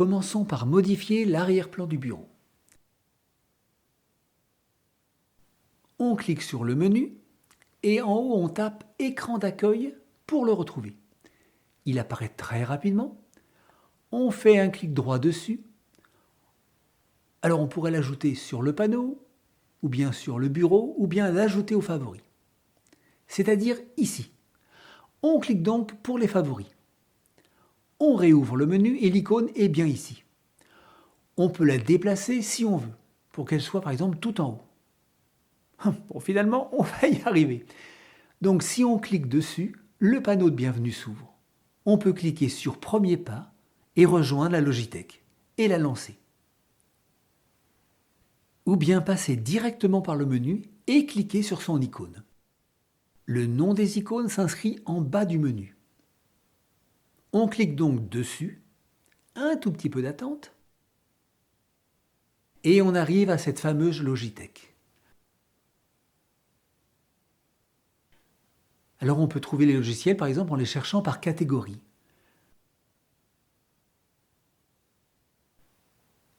Commençons par modifier l'arrière-plan du bureau. On clique sur le menu et en haut on tape écran d'accueil pour le retrouver. Il apparaît très rapidement. On fait un clic droit dessus. Alors on pourrait l'ajouter sur le panneau, ou bien sur le bureau, ou bien l'ajouter aux favoris. C'est-à-dire ici. On clique donc pour les favoris. On réouvre le menu et l'icône est bien ici. On peut la déplacer si on veut, pour qu'elle soit par exemple tout en haut. Bon, finalement, on va y arriver. Donc si on clique dessus, le panneau de bienvenue s'ouvre. On peut cliquer sur Premier pas et rejoindre la Logitech et la lancer. Ou bien passer directement par le menu et cliquer sur son icône. Le nom des icônes s'inscrit en bas du menu. On clique donc dessus, un tout petit peu d'attente, et on arrive à cette fameuse Logitech. Alors on peut trouver les logiciels par exemple en les cherchant par catégorie.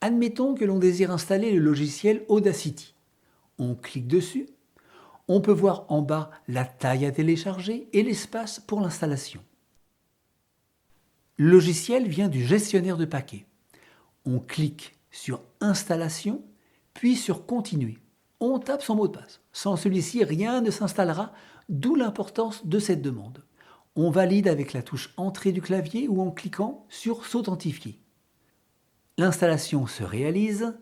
Admettons que l'on désire installer le logiciel Audacity. On clique dessus. On peut voir en bas la taille à télécharger et l'espace pour l'installation. Le logiciel vient du gestionnaire de paquets. On clique sur Installation, puis sur Continuer. On tape son mot de passe. Sans celui-ci, rien ne s'installera, d'où l'importance de cette demande. On valide avec la touche Entrée du clavier ou en cliquant sur S'authentifier. L'installation se réalise.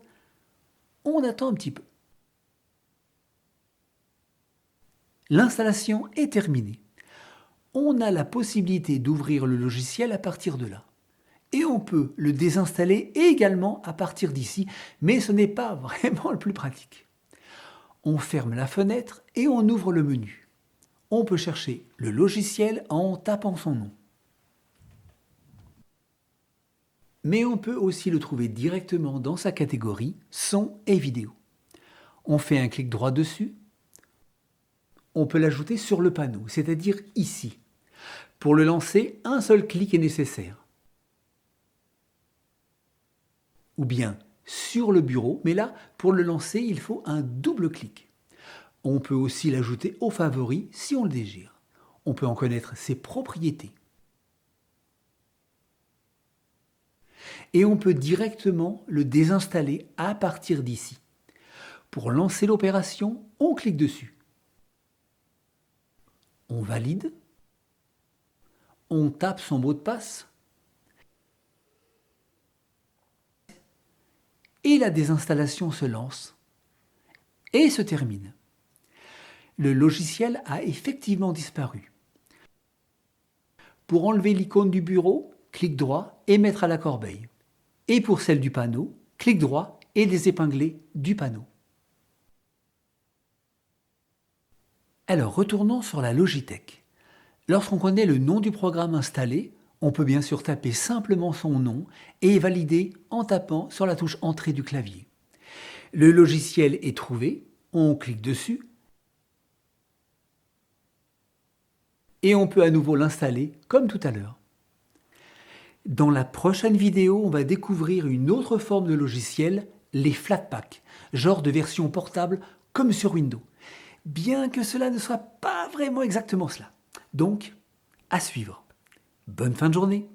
On attend un petit peu. L'installation est terminée. On a la possibilité d'ouvrir le logiciel à partir de là. Et on peut le désinstaller également à partir d'ici, mais ce n'est pas vraiment le plus pratique. On ferme la fenêtre et on ouvre le menu. On peut chercher le logiciel en tapant son nom. Mais on peut aussi le trouver directement dans sa catégorie son et vidéo. On fait un clic droit dessus. On peut l'ajouter sur le panneau, c'est-à-dire ici. Pour le lancer, un seul clic est nécessaire. Ou bien sur le bureau, mais là, pour le lancer, il faut un double clic. On peut aussi l'ajouter aux favoris si on le désire. On peut en connaître ses propriétés. Et on peut directement le désinstaller à partir d'ici. Pour lancer l'opération, on clique dessus. On valide. On tape son mot de passe. Et la désinstallation se lance et se termine. Le logiciel a effectivement disparu. Pour enlever l'icône du bureau, clic droit et mettre à la corbeille. Et pour celle du panneau, clic droit et désépingler du panneau. Alors retournons sur la Logitech. Lorsqu'on connaît le nom du programme installé, on peut bien sûr taper simplement son nom et valider en tapant sur la touche Entrée du clavier. Le logiciel est trouvé, on clique dessus et on peut à nouveau l'installer comme tout à l'heure. Dans la prochaine vidéo, on va découvrir une autre forme de logiciel, les Flatpak, genre de version portable comme sur Windows. Bien que cela ne soit pas vraiment exactement cela. Donc, à suivre. Bonne fin de journée!